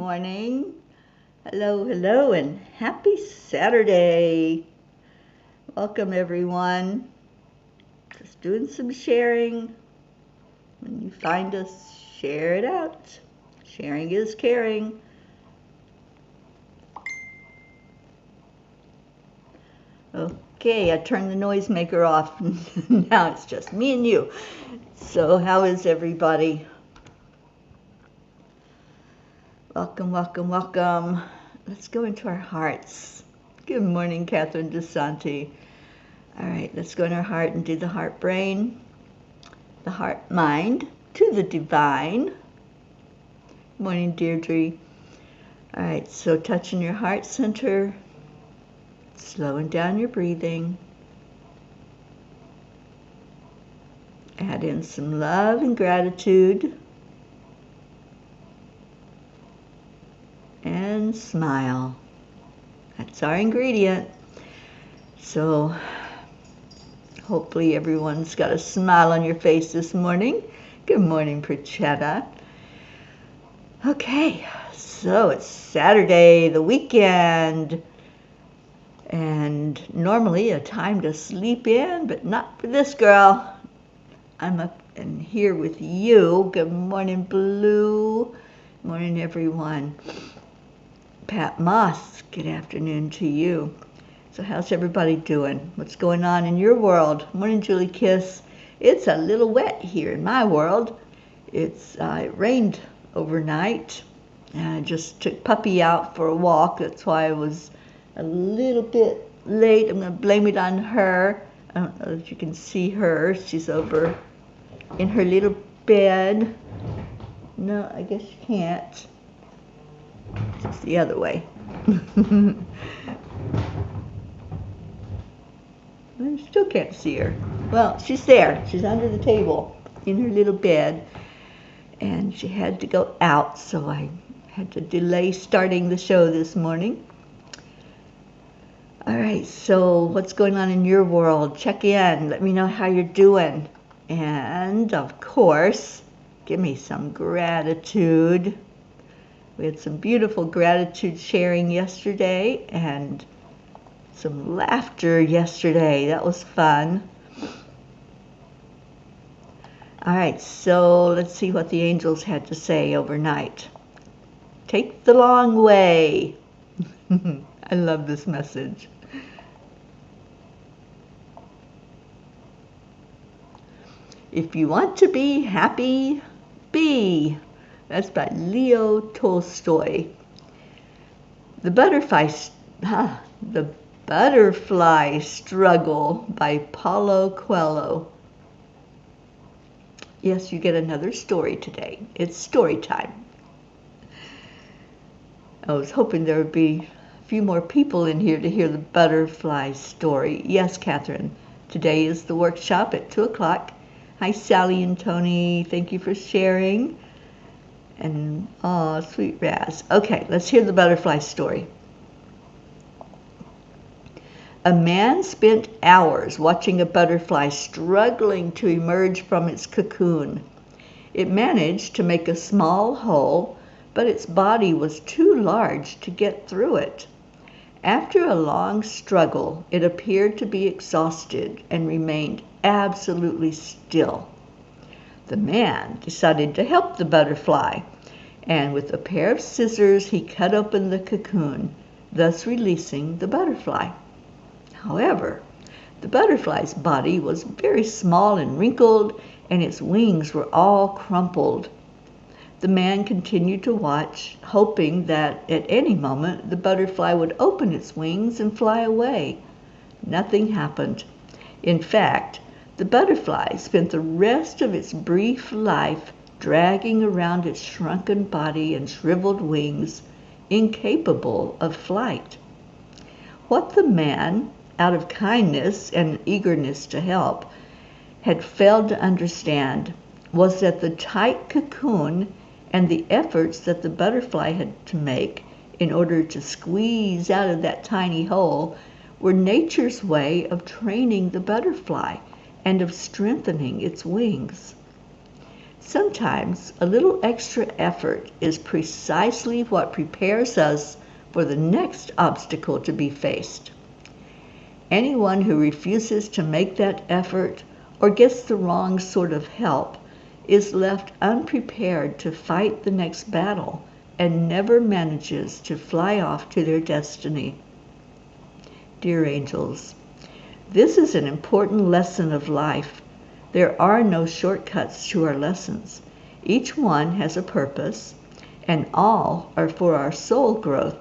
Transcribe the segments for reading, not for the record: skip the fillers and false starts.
morning. Hello, hello, and happy Saturday. Welcome, everyone. Just doing some sharing. When you find us, share it out. Sharing is caring. Okay, I turned the noisemaker off. Now it's just me and you. So how is everybody? Welcome, welcome, welcome. Let's go into our hearts. Good morning, Catherine DeSanti. All right, let's go in our heart and do the heart brain, the heart mind to the divine. Morning, Deirdre. All right, so touching your heart center, slowing down your breathing. Add in some love and gratitude. And smile. That's our ingredient. So hopefully everyone's got a smile on your face this morning. Good morning, Prachetta. Okay, so it's Saturday, the weekend, and normally a time to sleep in, but not for this girl. I'm up and here with you. Good morning, Blue. Morning, everyone. Pat Moss, good afternoon to you. So how's everybody doing? What's going on in your world? Morning, Julie Kiss. It's a little wet here in my world. It rained overnight. And I just took Puppy out for a walk. That's why I was a little bit late. I'm going to blame it on her. I don't know if you can see her. She's over in her little bed. No, I guess you can't. It's the other way. I still can't see her. Well, she's there. She's under the table in her little bed. And she had to go out, so I had to delay starting the show this morning. All right, so what's going on in your world? Check in. Let me know how you're doing. And, of course, give me some gratitude. We had some beautiful gratitude sharing yesterday and some laughter yesterday. That was fun. All right, so let's see what the angels had to say overnight. Take the long way. I love this message. If you want to be happy, be. That's by Leo Tolstoy. The Butterfly Struggle by Paulo Coelho. Yes, you get another story today. It's story time. I was hoping there would be a few more people in here to hear the butterfly story. Yes, Catherine, today is the workshop at 2 o'clock. Hi, Sally and Tony. Thank you for sharing. And, oh, sweet Raz. Okay, let's hear the butterfly story. A man spent hours watching a butterfly struggling to emerge from its cocoon. It managed to make a small hole, but its body was too large to get through it. After a long struggle, it appeared to be exhausted and remained absolutely still. The man decided to help the butterfly, and with a pair of scissors he cut open the cocoon, thus releasing the butterfly. However, the butterfly's body was very small and wrinkled, and its wings were all crumpled. The man continued to watch, hoping that at any moment the butterfly would open its wings and fly away. Nothing happened. In fact, the butterfly spent the rest of its brief life dragging around its shrunken body and shriveled wings, incapable of flight. What the man, out of kindness and eagerness to help, had failed to understand was that the tight cocoon and the efforts that the butterfly had to make in order to squeeze out of that tiny hole were nature's way of training the butterfly and of strengthening its wings. Sometimes a little extra effort is precisely what prepares us for the next obstacle to be faced. Anyone who refuses to make that effort or gets the wrong sort of help is left unprepared to fight the next battle and never manages to fly off to their destiny. Dear angels, this is an important lesson of life. There are no shortcuts to our lessons. Each one has a purpose, and all are for our soul growth.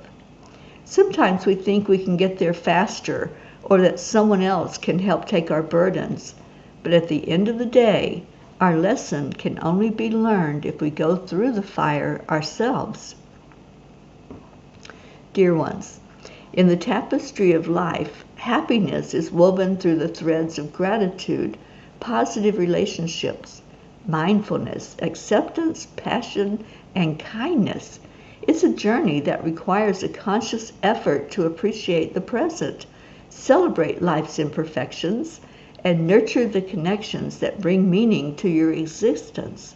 Sometimes we think we can get there faster, or that someone else can help take our burdens. But at the end of the day, our lesson can only be learned if we go through the fire ourselves. Dear ones, in the tapestry of life, happiness is woven through the threads of gratitude, positive relationships, mindfulness, acceptance, passion, and kindness. It's a journey that requires a conscious effort to appreciate the present, celebrate life's imperfections, and nurture the connections that bring meaning to your existence.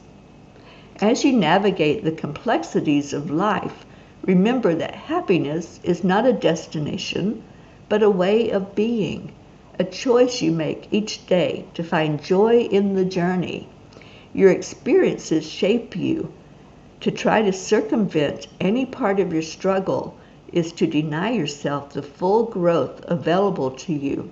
As you navigate the complexities of life, remember that happiness is not a destination, but a way of being, a choice you make each day to find joy in the journey. Your experiences shape you. To try to circumvent any part of your struggle is to deny yourself the full growth available to you.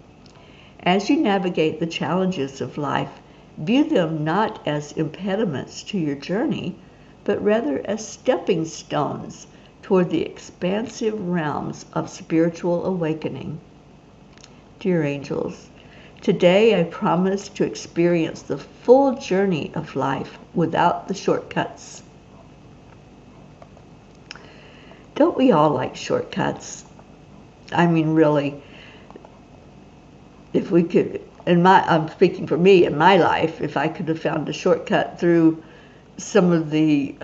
As you navigate the challenges of life, view them not as impediments to your journey, but rather as stepping stones toward the expansive realms of spiritual awakening. Dear angels, today I promise to experience the full journey of life without the shortcuts. Don't we all like shortcuts? I mean, really, if we could, I'm speaking for me in my life, if I could have found a shortcut through some of the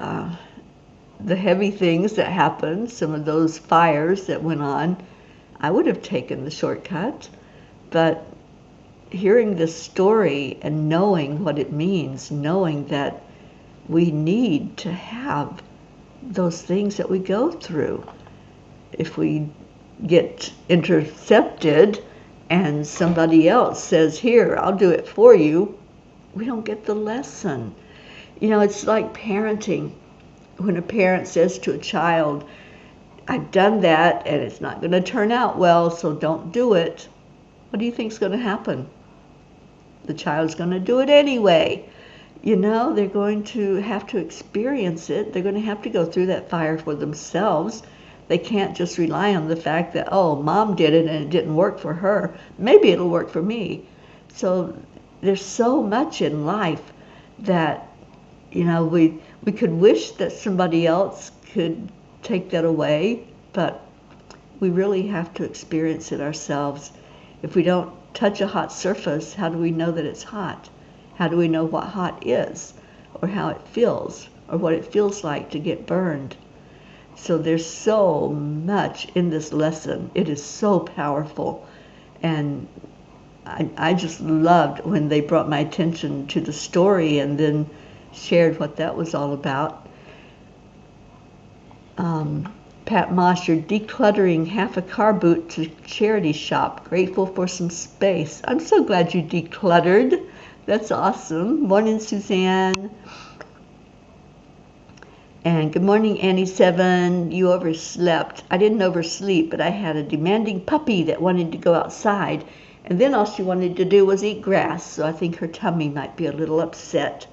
heavy things that happened, some of those fires that went on, I would have taken the shortcut. But hearing this story and knowing what it means, knowing that we need to have those things that we go through. If we get intercepted and somebody else says, here, I'll do it for you, we don't get the lesson. You know, it's like parenting. When a parent says to a child, I've done that and it's not going to turn out well, so don't do it. What do you think is going to happen? The child's going to do it anyway. You know, they're going to have to experience it. They're going to have to go through that fire for themselves. They can't just rely on the fact that, oh, mom did it and it didn't work for her. Maybe it'll work for me. So there's so much in life that, you know, we could wish that somebody else could take that away, but we really have to experience it ourselves. If we don't touch a hot surface, how do we know that it's hot? How do we know what hot is, or how it feels, or what it feels like to get burned? So there's so much in this lesson. It is so powerful. And I just loved when they brought my attention to the story and then shared what that was all about. Pat Moss, you're decluttering half a car boot to charity shop. Grateful for some space. I'm so glad you decluttered. That's awesome. Morning, Suzanne. And good morning, Annie7. You overslept. I didn't oversleep, but I had a demanding puppy that wanted to go outside. And then all she wanted to do was eat grass. So I think her tummy might be a little upset.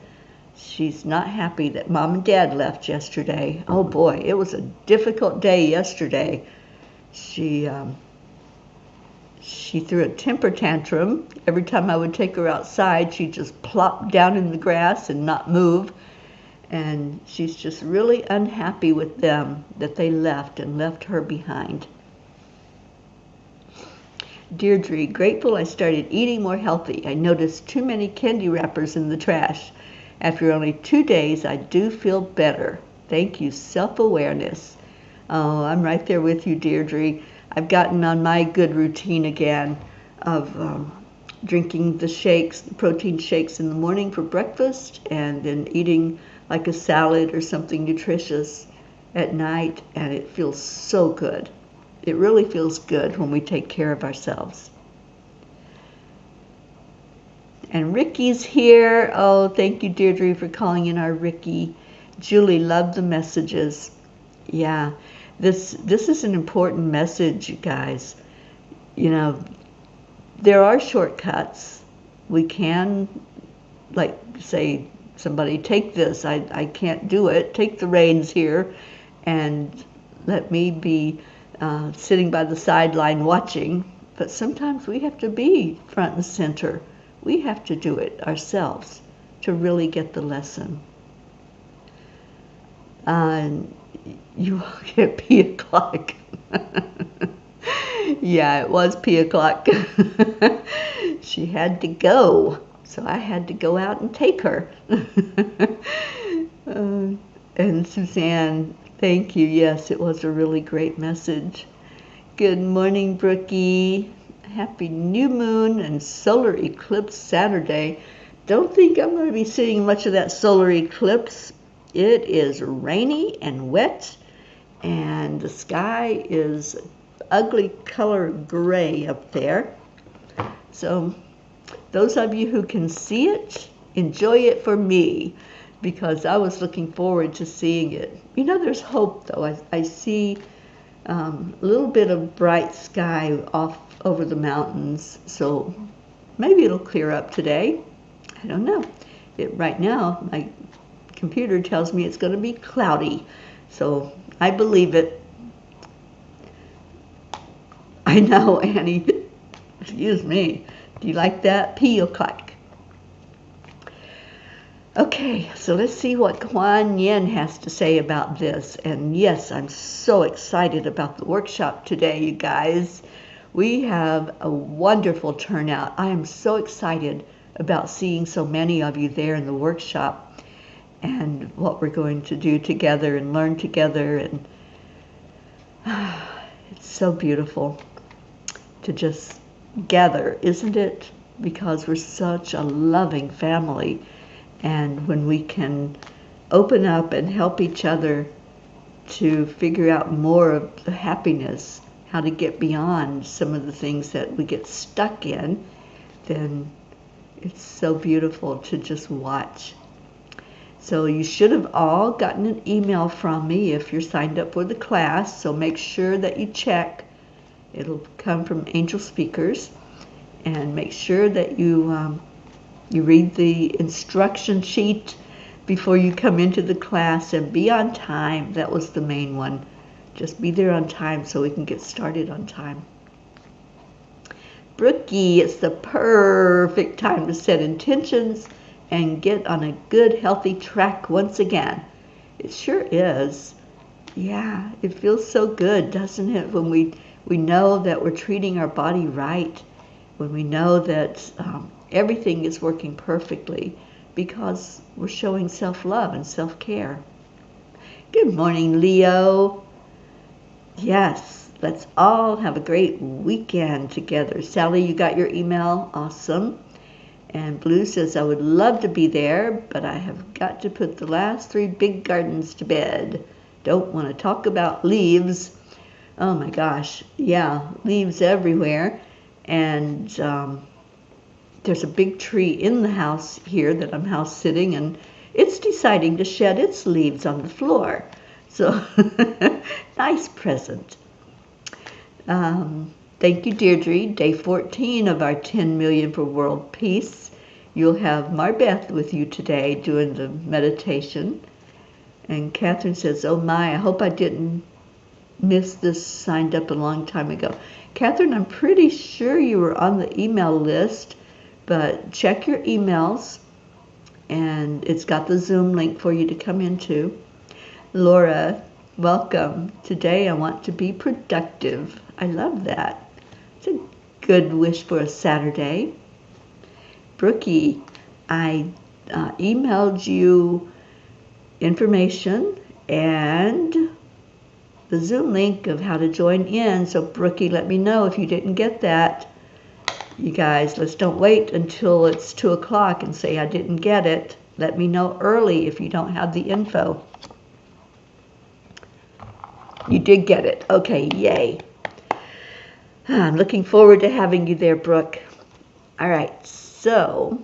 She's not happy that Mom and Dad left yesterday. Oh boy, it was a difficult day yesterday. She threw a temper tantrum. Every time I would take her outside, she'd just plop down in the grass and not move. And she's just really unhappy with them that they left and left her behind. Deirdre, grateful I started eating more healthy. I noticed too many candy wrappers in the trash. After only 2 days, I do feel better. Thank you, self-awareness. Oh, I'm right there with you, Deirdre. I've gotten on my good routine again of drinking the shakes, the protein shakes in the morning for breakfast, and then eating like a salad or something nutritious at night, and it feels so good. It really feels good when we take care of ourselves. And Ricky's here. Oh, thank you, Deirdre, for calling in our Ricky. Julie, loved the messages. Yeah, this is an important message, you guys. You know, there are shortcuts. We can, like, say, somebody, take this. I can't do it. Take the reins here and let me be sitting by the sideline watching. But sometimes we have to be front and center. We have to do it ourselves to really get the lesson. You get P o'clock. Yeah, it was P o'clock. She had to go, so I had to go out and take her. And Suzanne, thank you. Yes, it was a really great message. Good morning, Brookie. Happy new moon and solar eclipse Saturday. Don't think I'm going to be seeing much of that solar eclipse. It is rainy and wet, and the sky is ugly color gray up there. So those of you who can see it, enjoy it for me, because I was looking forward to seeing it. You know, there's hope, though. I see a little bit of bright sky off over the mountains, so maybe it'll clear up today. I don't know. Right now, my computer tells me it's going to be cloudy, so I believe it. I know, Annie. Excuse me. Do you like that? P o'clock. Okay, so let's see what Kuan Yin has to say about this. And yes, I'm so excited about the workshop today, you guys. We have a wonderful turnout. I am so excited about seeing so many of you there in the workshop and what we're going to do together and learn together. And it's so beautiful to just gather, isn't it? Because we're such a loving family. And when we can open up and help each other to figure out more of the happiness, how to get beyond some of the things that we get stuck in, then it's so beautiful to just watch. So you should have all gotten an email from me if you're signed up for the class, so make sure that you check. It'll come from Angel Speakers, and make sure that you read the instruction sheet before you come into the class, and be on time. That was the main one. Just be there on time so we can get started on time. Brookie, it's the perfect time to set intentions and get on a good, healthy track once again. It sure is. Yeah, it feels so good, doesn't it, when we know that we're treating our body right, when we know that everything is working perfectly because we're showing self-love and self-care. Good morning, Leo. Yes, let's all have a great weekend together. Sally, you got your email? Awesome. And Blue says, I would love to be there, but I have got to put the last 3 big gardens to bed. Don't want to talk about leaves. Oh my gosh, yeah, leaves everywhere. And there's a big tree in the house here that I'm house sitting, and it's deciding to shed its leaves on the floor. So, nice present. Thank you, Deirdre. Day 14 of our 10 million for world peace. You'll have Marbeth with you today doing the meditation. And Catherine says, oh my, I hope I didn't miss this, signed up a long time ago. Catherine, I'm pretty sure you were on the email list, but check your emails, and it's got the Zoom link for you to come into. Laura, welcome. Today I want to be productive. I love that. It's a good wish for a Saturday. Brookie, I emailed you information and the Zoom link of how to join in. So Brookie, let me know if you didn't get that. You guys, let's don't wait until it's 2 o'clock and say I didn't get it. Let me know early if you don't have the info. You did get it. Okay, yay. I'm looking forward to having you there, Brooke. All right, so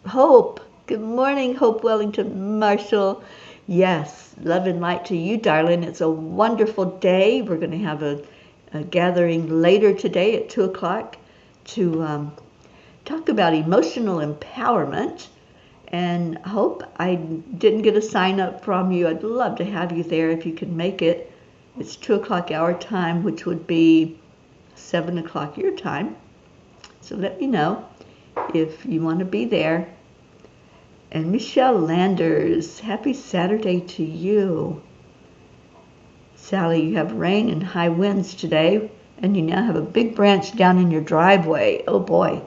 Hope. Good morning, Hope Wellington Marshall. Yes, love and light to you, darling. It's a wonderful day. We're going to have a gathering later today at 2 o'clock to talk about emotional empowerment. And Hope, I didn't get a sign up from you. I'd love to have you there if you can make it. It's 2 o'clock our time, which would be 7 o'clock your time. So let me know if you want to be there. And Michelle Landers, happy Saturday to you. Sally, you have rain and high winds today, and you now have a big branch down in your driveway. Oh boy.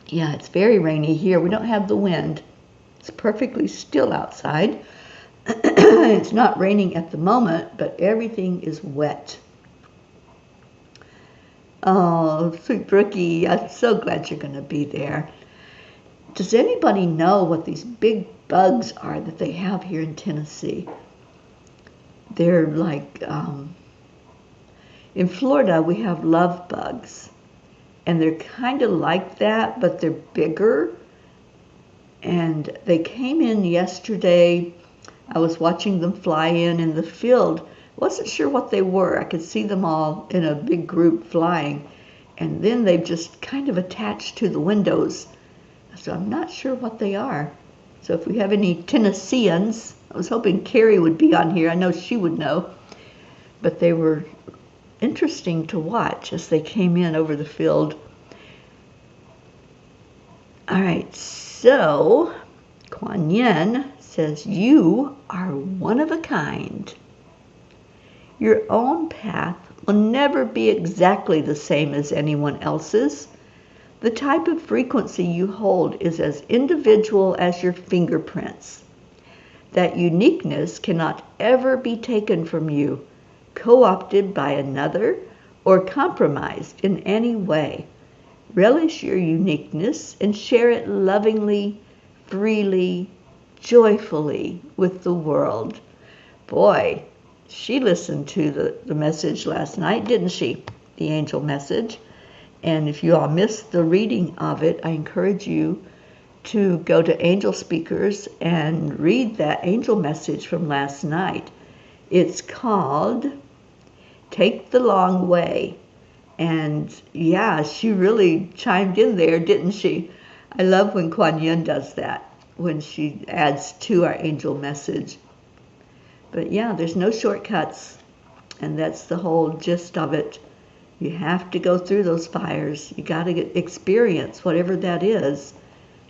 Yeah, it's very rainy here. We don't have the wind. It's perfectly still outside. It's not raining at the moment, but everything is wet. Oh, sweet Brookie, I'm so glad you're going to be there. Does anybody know what these big bugs are that they have here in Tennessee? They're like, in Florida we have love bugs, and they're kind of like that, but they're bigger. And they came in yesterday. I was watching them fly in the field. Wasn't sure what they were. I could see them all in a big group flying, and then they've just kind of attached to the windows. So I'm not sure what they are. So if we have any Tennesseans, I was hoping Carrie would be on here. I know she would know. But they were interesting to watch as they came in over the field. All right, so Kuan Yin says, you are one of a kind. Your own path will never be exactly the same as anyone else's. The type of frequency you hold is as individual as your fingerprints. That uniqueness cannot ever be taken from you, co-opted by another, or compromised in any way. Relish your uniqueness and share it lovingly, freely, joyfully with the world. Boy, she listened to the message last night, didn't she? The angel message. And if you all missed the reading of it, I encourage you to go to Angel Speakers and read that angel message from last night. It's called Take the Long Way. And yeah, she really chimed in there, didn't she? I love when Kuan Yin does that, when she adds to our angel message. But yeah, there's no shortcuts, and that's the whole gist of it. You have to go through those fires. You got to experience whatever that is.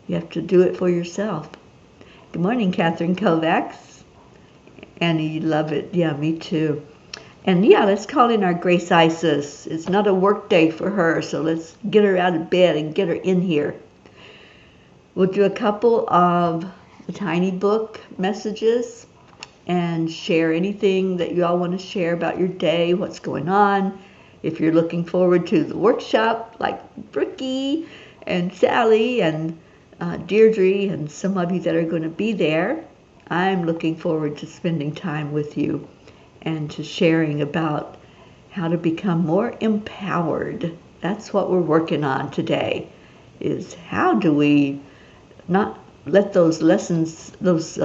You have to do it for yourself. Good morning, Catherine Kovacs. Annie, you love it. Yeah, me too. And yeah, let's call in our Grace Isis. It's not a work day for her, so let's get her out of bed and get her in here. We'll do a couple of the tiny book messages and share anything that you all want to share about your day, what's going on. If you're looking forward to the workshop, like Brookie and Sally and Deirdre and some of you that are going to be there, I'm looking forward to spending time with you and to sharing about how to become more empowered. That's what we're working on today, is how do we not let those lessons, those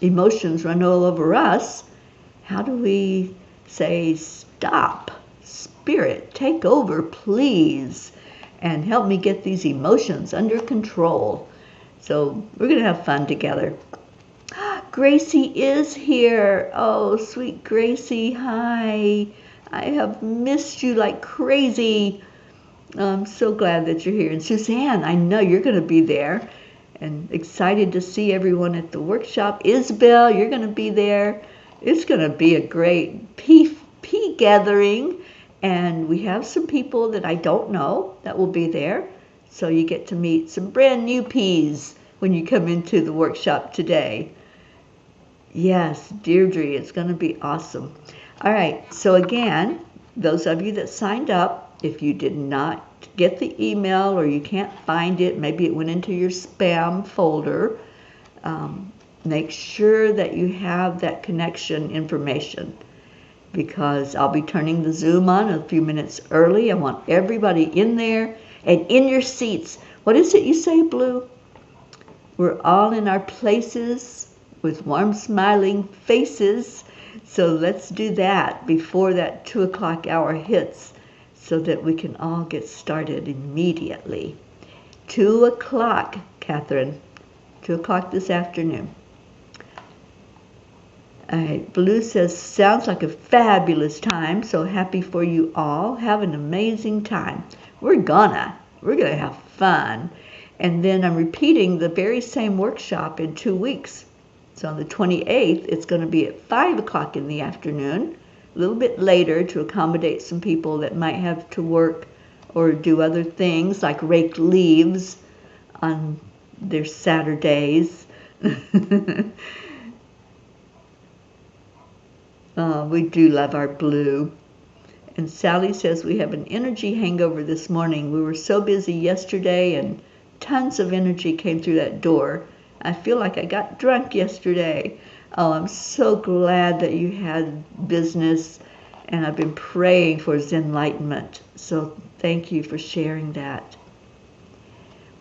emotions run all over us. How do we say, stop, Spirit, take over, please, and help me get these emotions under control. So we're going to have fun together. Gracie is here. Oh, sweet Gracie, hi. I have missed you like crazy. I'm so glad that you're here. And Suzanne, I know you're going to be there. And excited to see everyone at the workshop. Isabel, you're going to be there. It's going to be a great pea gathering. And we have some people that I don't know that will be there. So you get to meet some brand new peas when you come into the workshop today. Yes, Deirdre, it's going to be awesome. All right, so again, those of you that signed up, If you did not get the email or you can't find it, maybe it went into your spam folder, make sure that you have that connection information, because I'll be turning the Zoom on a few minutes early. I want everybody in there and in your seats. What is it you say, Blue? We're all in our places with warm smiling faces. So let's do that before that 2 o'clock hour hits so that we can all get started immediately. 2 o'clock, Catherine. 2 o'clock this afternoon. All right, Blue says, sounds like a fabulous time. So happy for you all. Have an amazing time. We're gonna have fun. And then I'm repeating the very same workshop in 2 weeks. So on the 28th, it's going to be at 5 o'clock in the afternoon, a little bit later to accommodate some people that might have to work or do other things like rake leaves on their Saturdays. We do love our Blue. And Sally says, we have an energy hangover this morning. We were so busy yesterday and tons of energy came through that door. I feel like I got drunk yesterday. Oh, I'm so glad that you had business, and I've been praying for Zenlightenment. So thank you for sharing that.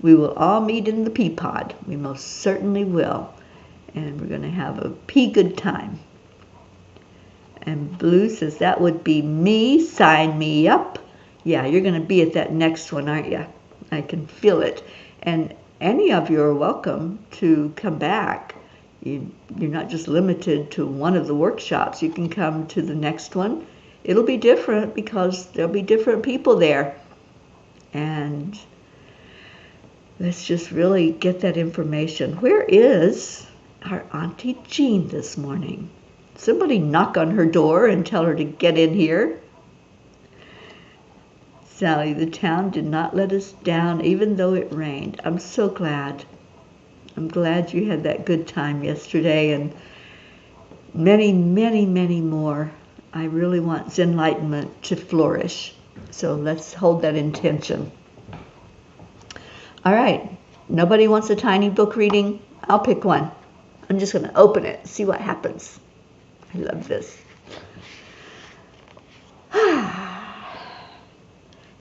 We will all meet in the pea pod. We most certainly will. And we're going to have a pea good time. And Blue says, that would be me. Sign me up. Yeah, you're going to be at that next one, aren't you? I can feel it. And any of you are welcome to come back. You're not just limited to one of the workshops. You can come to the next one. It'll be different because there'll be different people there. And let's just really get that information. Where is our Auntie Jean this morning? Somebody knock on her door and tell her to get in here. Sally, the town did not let us down even though it rained. I'm so glad. I'm glad you had that good time yesterday and many, many, many more. I really want Zenlightenment to flourish. So let's hold that intention. All right. Nobody wants a tiny book reading? I'll pick one. I'm just going to open it, see what happens. I love this.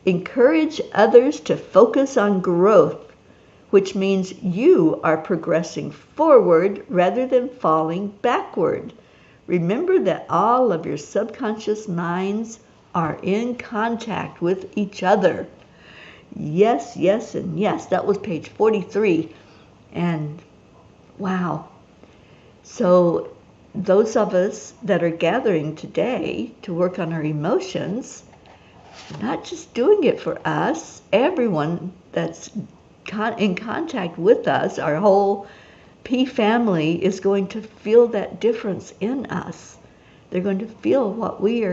Encourage others to focus on growth, which means you are progressing forward rather than falling backward. Remember that all of your subconscious minds are in contact with each other. Yes, yes, and yes. That was page 43. And wow. So those of us that are gathering today to work on our emotions, not just doing it for us, everyone that's in contact with us, our whole P family is going to feel that difference in us. They're going to feel what we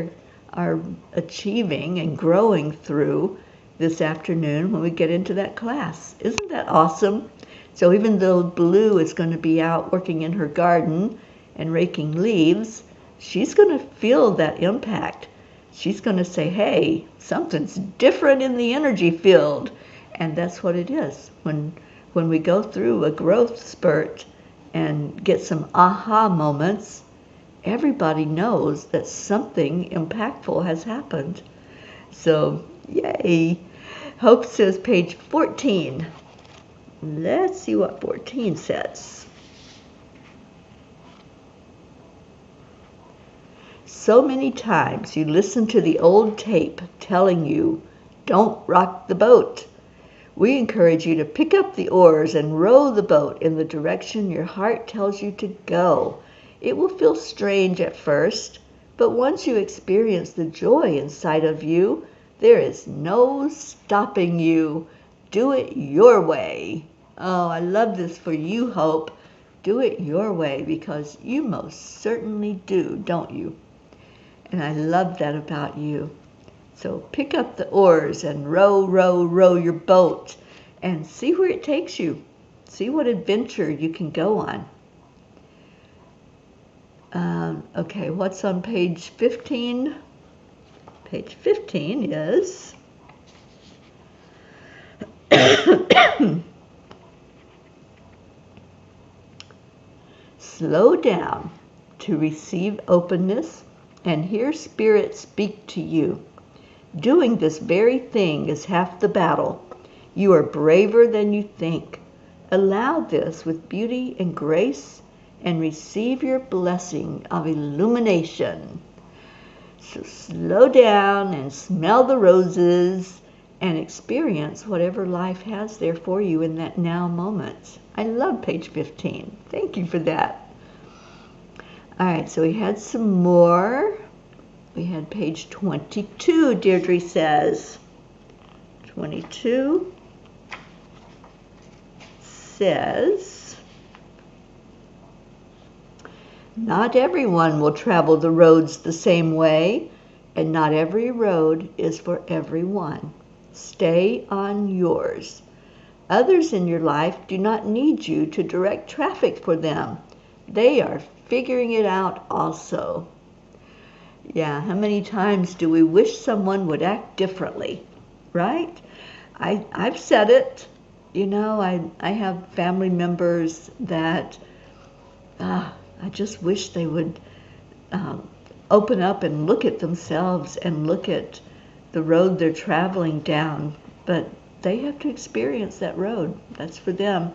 are achieving and growing through this afternoon when we get into that class. Isn't that awesome? So even though Blue is going to be out working in her garden and raking leaves, she's going to feel that impact. She's going to say, hey, something's different in the energy field. And that's what it is. When we go through a growth spurt and get some aha moments, everybody knows that something impactful has happened. So, yay. Hope says page 14. Let's see what 14 says. So many times you listen to the old tape telling you, don't rock the boat. We encourage you to pick up the oars and row the boat in the direction your heart tells you to go. It will feel strange at first, but once you experience the joy inside of you, there is no stopping you. Do it your way. Oh, I love this for you, Hope. Do it your way, because you most certainly do, don't you? And I love that about you. So pick up the oars and row, row, row your boat and see where it takes you. See what adventure you can go on. Okay, what's on page 15? Page 15 is Slow down to receive openness and hear Spirit speak to you. Doing this very thing is half the battle. You are braver than you think. Allow this with beauty and grace and receive your blessing of illumination. So slow down and smell the roses and experience whatever life has there for you in that now moment. I love page 15. Thank you for that. All right, so we had some more. We had page 22, Deirdre says. 22 says, not everyone will travel the roads the same way, and not every road is for everyone. Stay on yours. Others in your life do not need you to direct traffic for them. They are figuring it out also. Yeah, how many times do we wish someone would act differently, right? I've said it. You know, I have family members that I just wish they would open up and look at themselves and look at the road they're traveling down. But they have to experience that road. That's for them.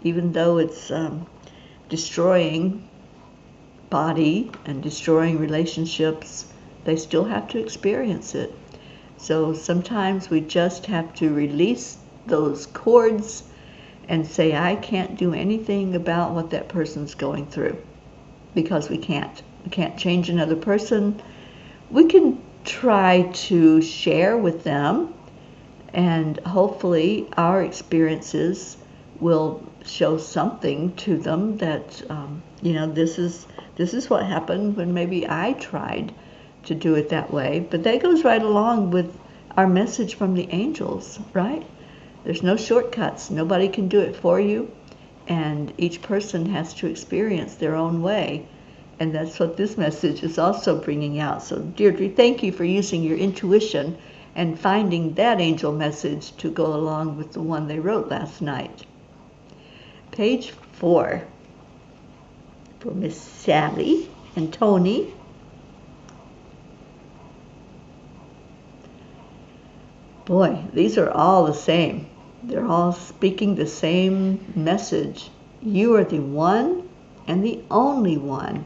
Even though it's destroying body and destroying relationships, they still have to experience it. So sometimes we just have to release those cords and say, I can't do anything about what that person's going through, because we can't. We can't change another person. We can try to share with them, and hopefully our experiences will show something to them that, you know, this is what happened when maybe I tried to do it that way. But that goes right along with our message from the angels, right? There's no shortcuts. Nobody can do it for you, and each person has to experience their own way. And that's what this message is also bringing out. So Deirdre, thank you for using your intuition and finding that angel message to go along with the one they wrote last night. Page 4 for Miss Sally and Tony. Boy, these are all the same. They're all speaking the same message. You are the one and the only one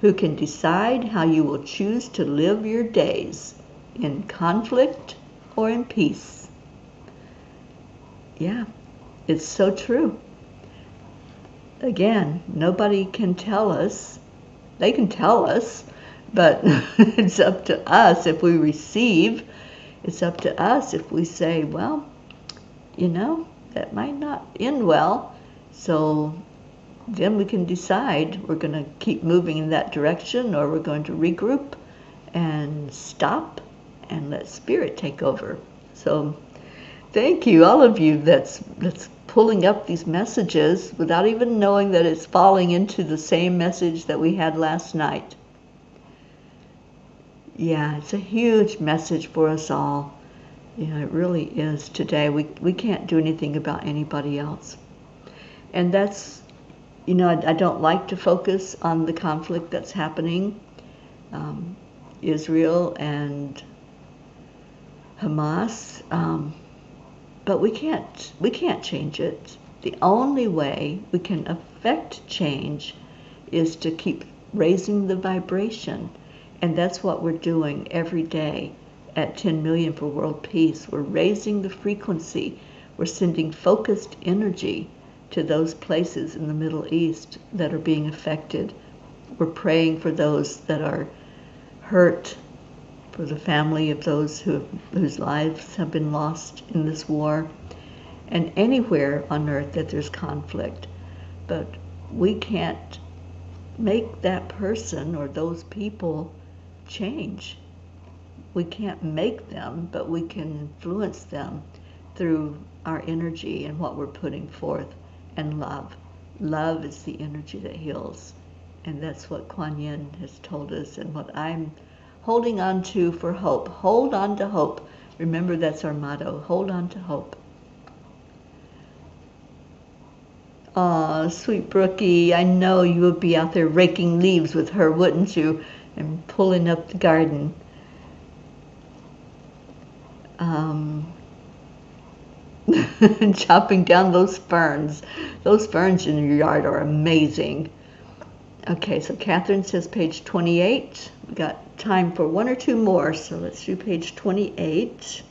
who can decide how you will choose to live your days, in conflict or in peace. Yeah, it's so true. Again, nobody can tell us. They can tell us, but it's up to us if we receive. It's up to us if we say, well, you know, that might not end well. So then we can decide we're going to keep moving in that direction, or we're going to regroup and stop and let Spirit take over. So thank you, all of you that's pulling up these messages without even knowing that it's falling into the same message that we had last night. Yeah, it's a huge message for us all. Yeah, it really is today. We can't do anything about anybody else. And that's, you know, I don't like to focus on the conflict that's happening, Israel and Hamas, but we can't change it. The only way we can affect change is to keep raising the vibration, and that's what we're doing every day at 10 million for world peace. We're raising the frequency. We're sending focused energy to those places in the Middle East that are being affected. We're praying for those that are hurt, for the family of those whose lives have been lost in this war, and anywhere on earth that there's conflict. But we can't make that person or those people change. We can't make them, but we can influence them through our energy and what we're putting forth, and love. Love is the energy that heals, and that's what Kuan Yin has told us, and what I'm holding on to for hope. Hold on to hope. Remember, that's our motto. Hold on to hope. Aw, sweet Brookie, I know you would be out there raking leaves with her, wouldn't you? And pulling up the garden. And chopping down those ferns. Those ferns in your yard are amazing. Okay, so Catherine says page 28. We got time for one or two more, so let's do page 28.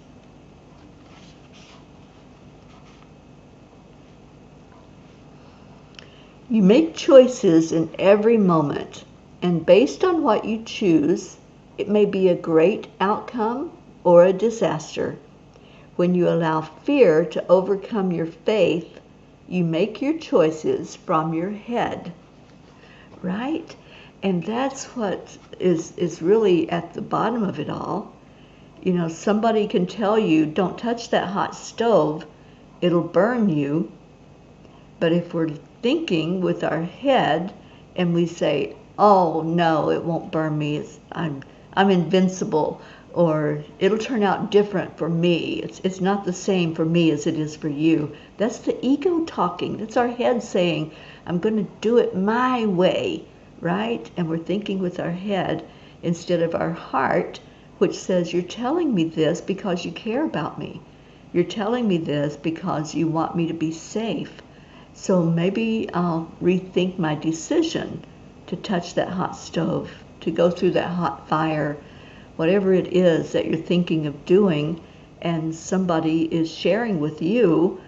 You make choices in every moment, and based on what you choose, it may be a great outcome or a disaster. When you allow fear to overcome your faith, you make your choices from your head, right? And that's what is really at the bottom of it all. You know, somebody can tell you, don't touch that hot stove, it'll burn you. But if we're thinking with our head and we say, oh no, it won't burn me, I'm invincible, or it'll turn out different for me, it's not the same for me as it is for you. That's the ego talking. That's our head saying, I'm going to do it my way, right? And we're thinking with our head instead of our heart, which says, you're telling me this because you care about me. You're telling me this because you want me to be safe. So maybe I'll rethink my decision to touch that hot stove, to go through that hot fire, whatever it is that you're thinking of doing, and somebody is sharing with you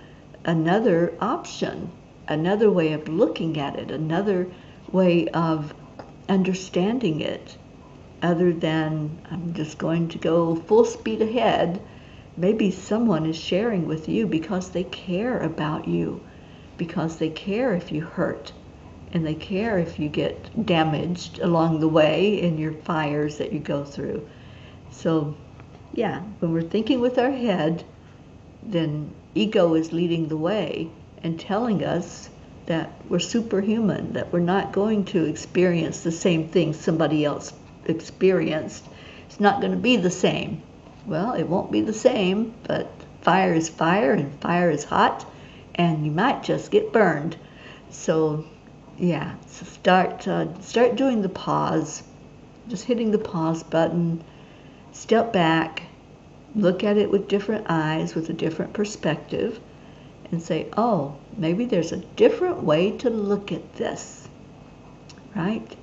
another option, another way of looking at it, another way of understanding it, other than I'm just going to go full speed ahead. Maybe someone is sharing with you because they care about you, because they care if you hurt, and they care if you get damaged along the way in your fires that you go through. So yeah, when we're thinking with our head, then ego is leading the way and telling us that we're superhuman, that we're not going to experience the same thing somebody else experienced. It's not going to be the same. Well, it won't be the same, but fire is fire and fire is hot, and you might just get burned. So yeah, so start doing the pause, just hitting the pause button, step back, look at it with different eyes, with a different perspective, and say, oh, maybe there's a different way to look at this, right?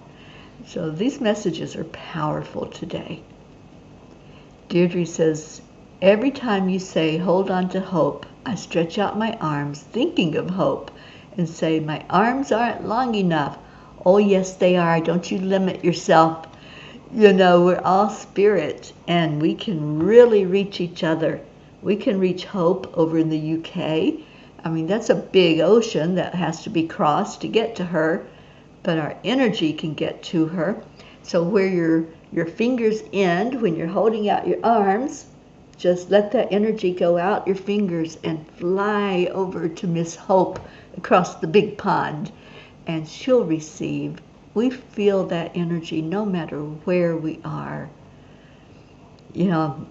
So these messages are powerful today. Deirdre says, every time you say, hold on to hope, I stretch out my arms, thinking of hope, and say, my arms aren't long enough. Oh, yes, they are. Don't you limit yourself. You know, we're all spirit, and we can really reach each other. We can reach Hope over in the UK. I mean, that's a big ocean that has to be crossed to get to her, but our energy can get to her. So where your fingers end when you're holding out your arms, just let that energy go out your fingers and fly over to Miss Hope across the big pond, and she'll receive. We feel that energy no matter where we are. You know,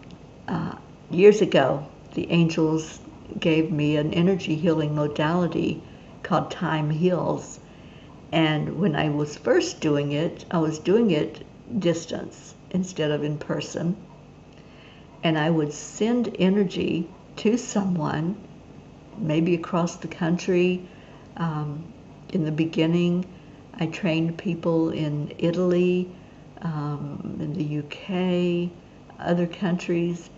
years ago, the angels gave me an energy healing modality called Time Heals. And when I was first doing it, I was doing it distance instead of in person. And I would send energy to someone, maybe across the country. In the beginning, I trained people in Italy, in the UK, other countries,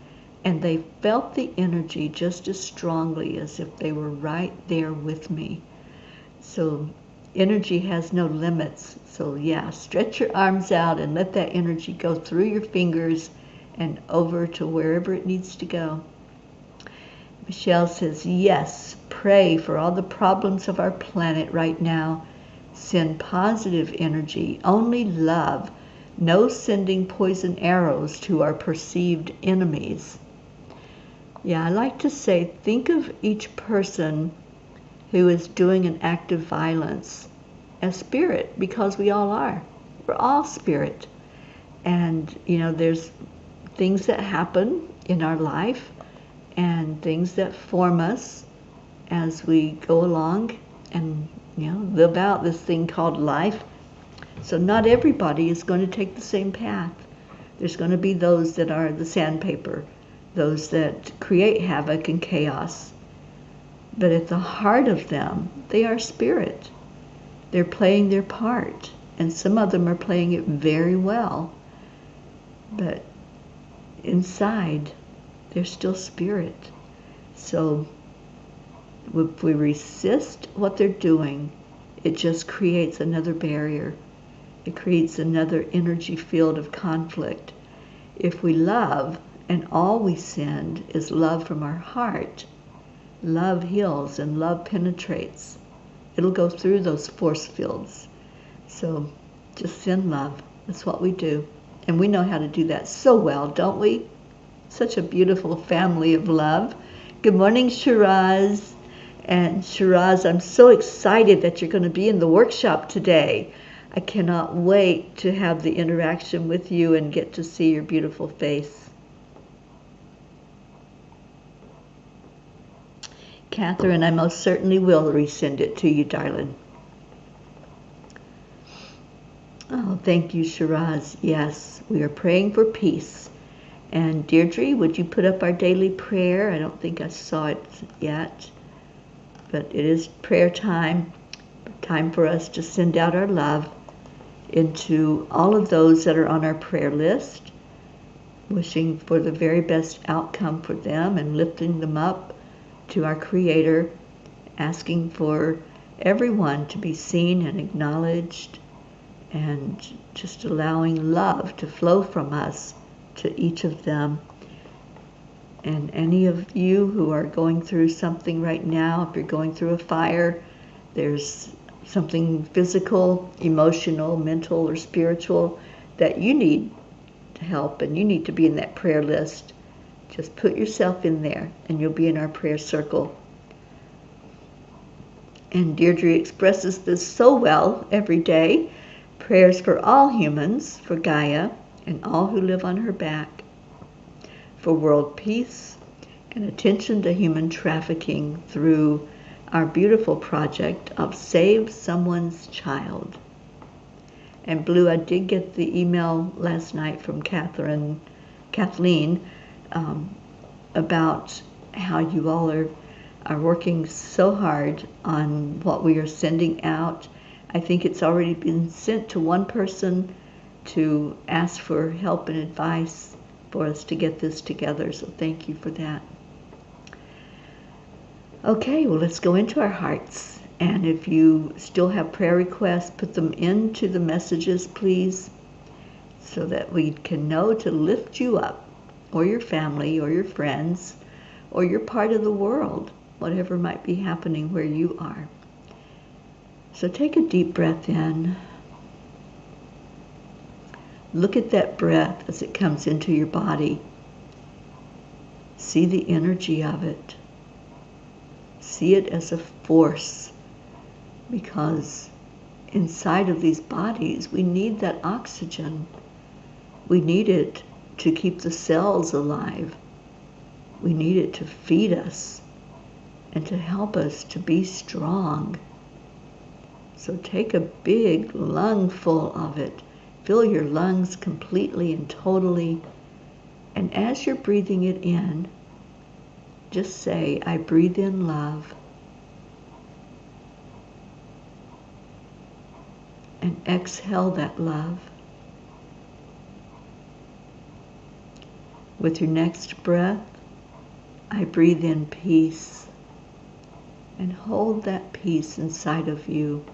and they felt the energy just as strongly as if they were right there with me. So energy has no limits. So yeah, stretch your arms out and let that energy go through your fingers and over to wherever it needs to go. Michelle says, yes, pray for all the problems of our planet right now. Send positive energy, only love, no sending poison arrows to our perceived enemies. Yeah, I like to say, think of each person who is doing an act of violence as spirit, because we all are. We're all spirit. And, you know, there's things that happen in our life and things that form us as we go along and live out this thing called life. So not everybody is going to take the same path. There's going to be those that are the sandpaper, those that create havoc and chaos. But at the heart of them, they are spirit. They're playing their part, and some of them are playing it very well. But inside, they're still spirit. So if we resist what they're doing, it just creates another barrier. It creates another energy field of conflict. If we love, and all we send is love from our heart, love heals and love penetrates. It'll go through those force fields. So just send love. That's what we do. And we know how to do that so well, don't we? Such a beautiful family of love. Good morning, Shiraz. And Shiraz, I'm so excited that you're going to be in the workshop today. I cannot wait to have the interaction with you and get to see your beautiful face. Catherine, I most certainly will resend it to you, darling. Oh, thank you, Shiraz. Yes, we are praying for peace. And Deirdre, would you put up our daily prayer? I don't think I saw it yet, but it is prayer time. Time for us to send out our love into all of those that are on our prayer list, wishing for the very best outcome for them and lifting them up to our Creator, asking for everyone to be seen and acknowledged, and just allowing love to flow from us to each of them. And any of you who are going through something right now, if you're going through a fire, there's something physical, emotional, mental, or spiritual that you need help and you need to be in that prayer list, just put yourself in there and you'll be in our prayer circle. And Deirdre expresses this so well every day. Prayers for all humans, for Gaia, and all who live on her back, for world peace, and attention to human trafficking through our beautiful project of Save Someone's Child. And Blue, I did get the email last night from Kathleen, about how you all are working so hard on what we are sending out. I think it's already been sent to one person to ask for help and advice for us to get this together, so thank you for that. Okay, well, let's go into our hearts. And if you still have prayer requests, put them into the messages, please, so that we can know to lift you up, or your family, or your friends, or your part of the world, whatever might be happening where you are. So take a deep breath in. Look at that breath as it comes into your body. See the energy of it. See it as a force, because inside of these bodies we need that oxygen. We need it to keep the cells alive. We need it to feed us and to help us to be strong. So take a big lungful of it. Fill your lungs completely and totally. And as you're breathing it in, just say, I breathe in love. And exhale that love. With your next breath, I breathe in peace. And hold that peace inside of you.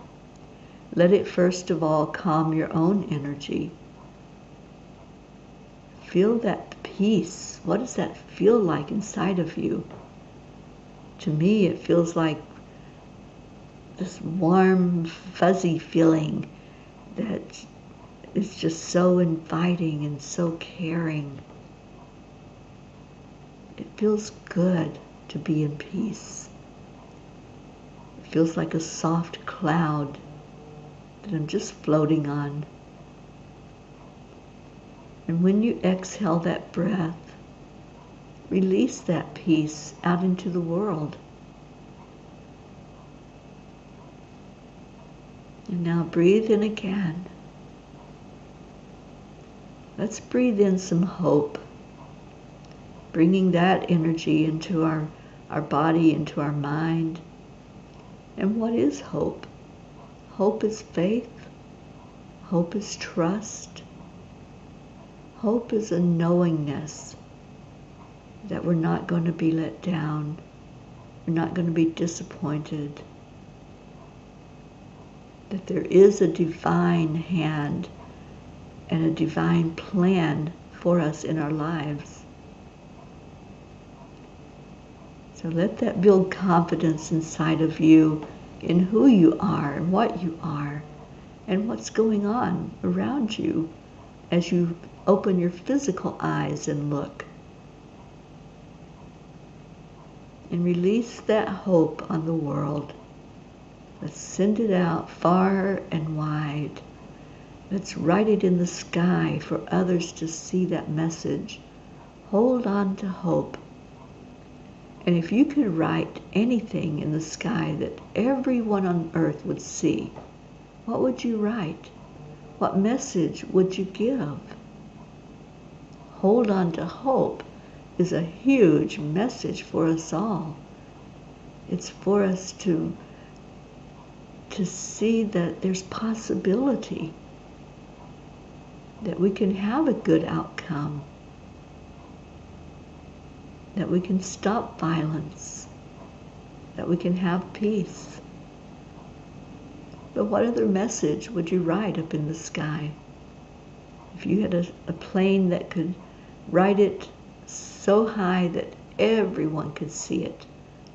Let it first of all calm your own energy. Feel that peace. What does that feel like inside of you? To me, it feels like this warm, fuzzy feeling that is just so inviting and so caring. It feels good to be in peace. It feels like a soft cloud that I'm just floating on. And when you exhale that breath, release that peace out into the world. And now breathe in again. Let's breathe in some hope, bringing that energy into our body, into our mind. And what is hope? Hope is faith. Hope is trust. Hope is a knowingness that we're not going to be let down. We're not going to be disappointed. That there is a divine hand and a divine plan for us in our lives. So let that build confidence inside of you in who you are and what you are and what's going on around you as you open your physical eyes and look. And release that hope on the world. Let's send it out far and wide. Let's write it in the sky for others to see that message. Hold on to hope. And if you could write anything in the sky that everyone on earth would see, what would you write? What message would you give? Hold on to hope is a huge message for us all. It's for us to see that there's possibility, that we can have a good outcome, that we can stop violence, that we can have peace. But what other message would you write up in the sky? If you had a plane that could write it so high that everyone could see it,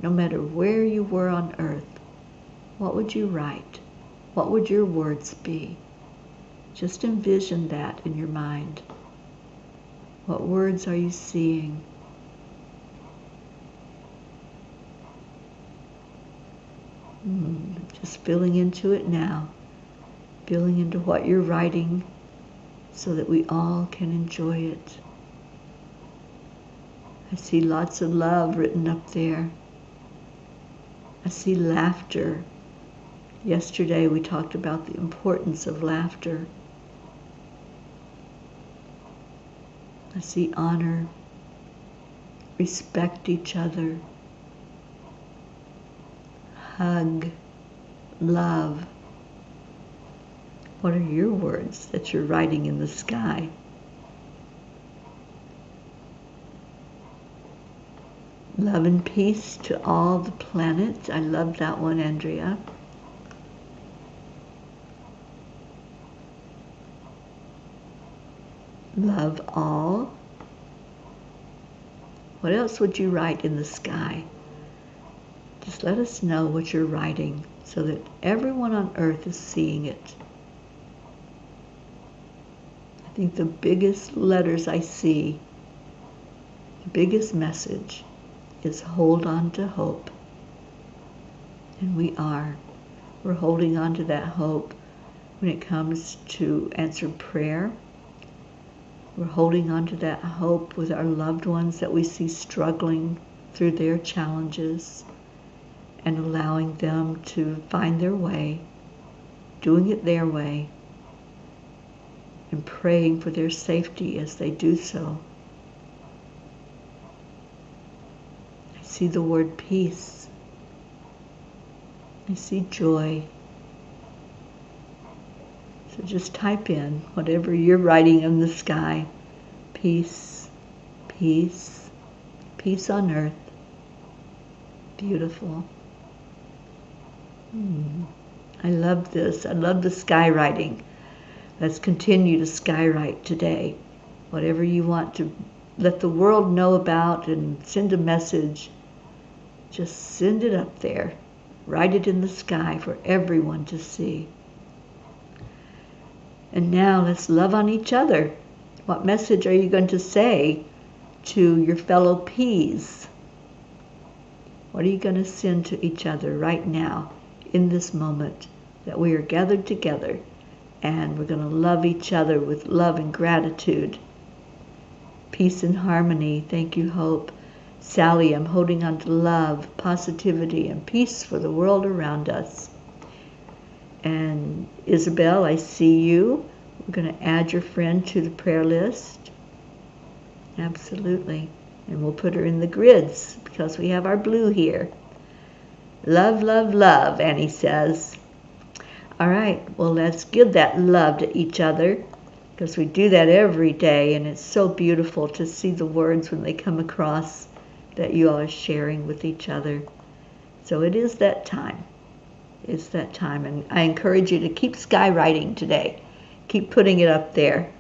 no matter where you were on earth, what would you write? What would your words be? Just envision that in your mind. What words are you seeing? Just feeling into it now. Feeling into what you're writing so that we all can enjoy it. I see lots of love written up there. I see laughter. Yesterday we talked about the importance of laughter. I see honor. Respect each other. Hug. Love. What are your words that you're writing in the sky? Love and peace to all the planets. I love that one, Andrea. Love all. What else would you write in the sky? Just let us know what you're writing so that everyone on earth is seeing it. I think the biggest letters I see, the biggest message is hold on to hope. And we're holding on to that hope when it comes to answered prayer. We're holding on to that hope with our loved ones that we see struggling through their challenges and allowing them to find their way, doing it their way, and praying for their safety as they do so. I see the word peace. I see joy. So just type in whatever you're writing in the sky. Peace, peace, peace on earth. Beautiful. I love this. I love the skywriting. Let's continue to skywrite today. Whatever you want to let the world know about and send a message, just send it up there. Write it in the sky for everyone to see. And now let's love on each other. What message are you going to say to your fellow peas? What are you going to send to each other right now in this moment that we are gathered together and we're going to love each other with love and gratitude? Peace and harmony. Thank you, Hope. Sally, I'm holding on to love, positivity, and peace for the world around us. And Isabel, I see you. We're going to add your friend to the prayer list. Absolutely. And we'll put her in the grids because we have our blue here. Love, love, love, Annie says. All right, well, let's give that love to each other because we do that every day, and it's so beautiful to see the words when they come across that you all are sharing with each other. So it is that time. It's that time, and I encourage you to keep skywriting today. Keep putting it up there.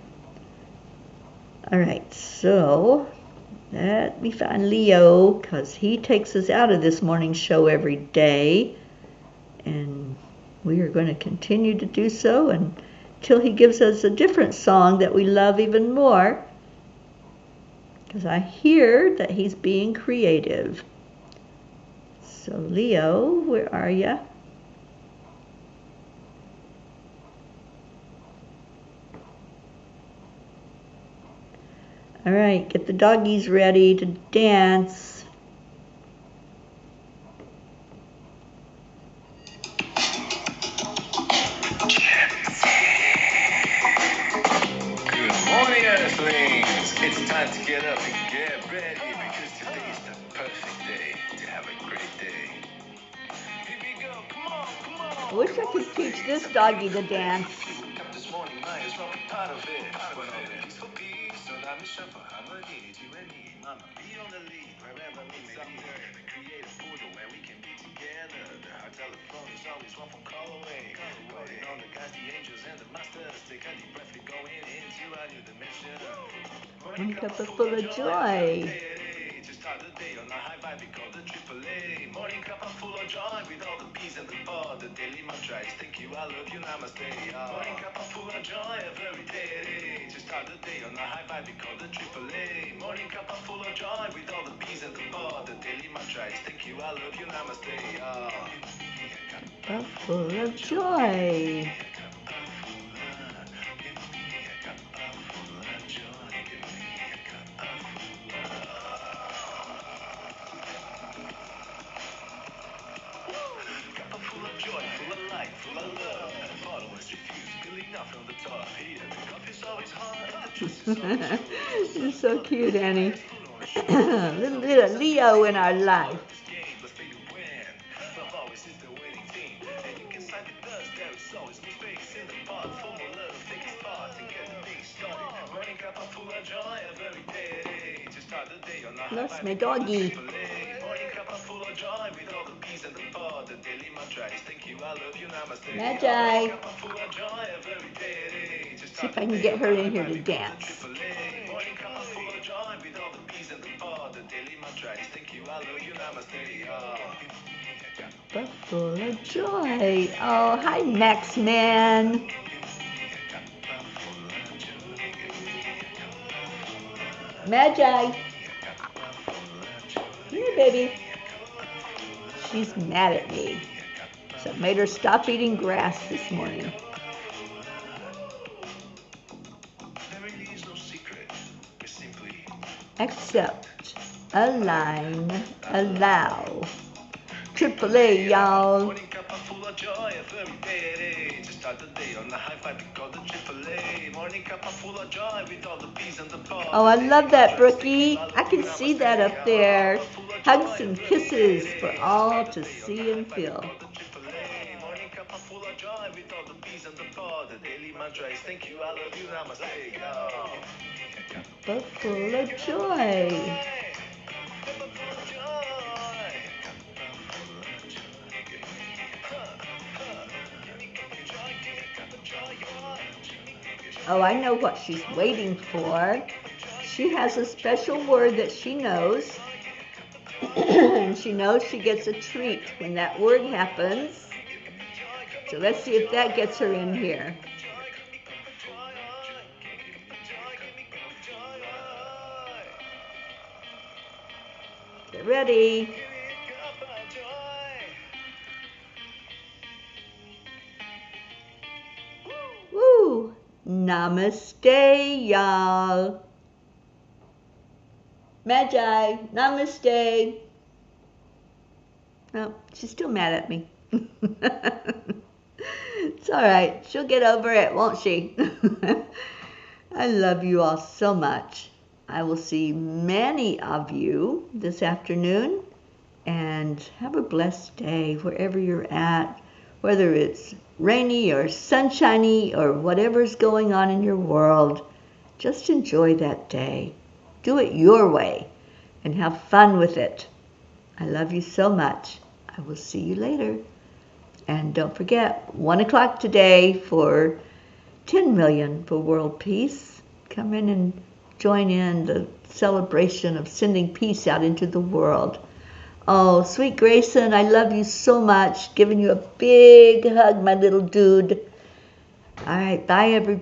All right, so let me find Leo because he takes us out of this morning show every day, and we are going to continue to do so until he gives us a different song that we love even more, because I hear that he's being creative. So Leo, where are you? All right, get the doggies ready to dance. Good morning, Earthlings. It's time to get up and get ready because today is the perfect day to have a great day. Here we go. Come on, come on. I wish I could teach this doggy to dance. Up this morning, might as well be part of it. Peace for peace, so that mission for harmony. You and me, mama, be on the lead wherever we may be. Create a portal where we can be together. The heart telephone is always one phone call away. Calling on the guys, the angels, and the masters. Take a deep breath, we're going into a new dimension. Morning Cuppa full of joy. To start the day on a high vibe, we call the AAA. Morning Cuppa full of joy with all the peas and the pod. The daily mantra is thank you, I love you, namaste. Morning Cuppa full of joy every day. To start the day on a high vibe, we call the AAA. Morning Cuppa full of joy with all the peas and the pod. The daily mantra is thank you, I love you, namaste. Cuppa full of joy. You're so cute, Annie. little Leo in our life. Lost my doggy. Magi. See if I can get her in here to dance. But full of joy. Oh, hi, Max Man. Magi. Here, baby. She's mad at me. So I made her stop eating grass this morning. Accept, align, allow. AAA, y'all. Oh, I love that, Brookie. I can see that up there. Hugs and kisses for all to see and feel. But full of joy. Oh, I know what she's waiting for. She has a special word that she knows. And she knows she gets a treat when that word happens. So let's see if that gets her in here. Get ready. Woo! Namaste, y'all. Magi, namaste. Oh, she's still mad at me. It's all right. She'll get over it, won't she? I love you all so much. I will see many of you this afternoon, and have a blessed day wherever you're at, whether it's rainy or sunshiny or whatever's going on in your world. Just enjoy that day. Do it your way and have fun with it. I love you so much. I will see you later. And don't forget, 1 o'clock today for 10 million for world peace. Come in and join in the celebration of sending peace out into the world. Oh, sweet Grayson, I love you so much. Giving you a big hug, my little dude. All right, bye, everybody.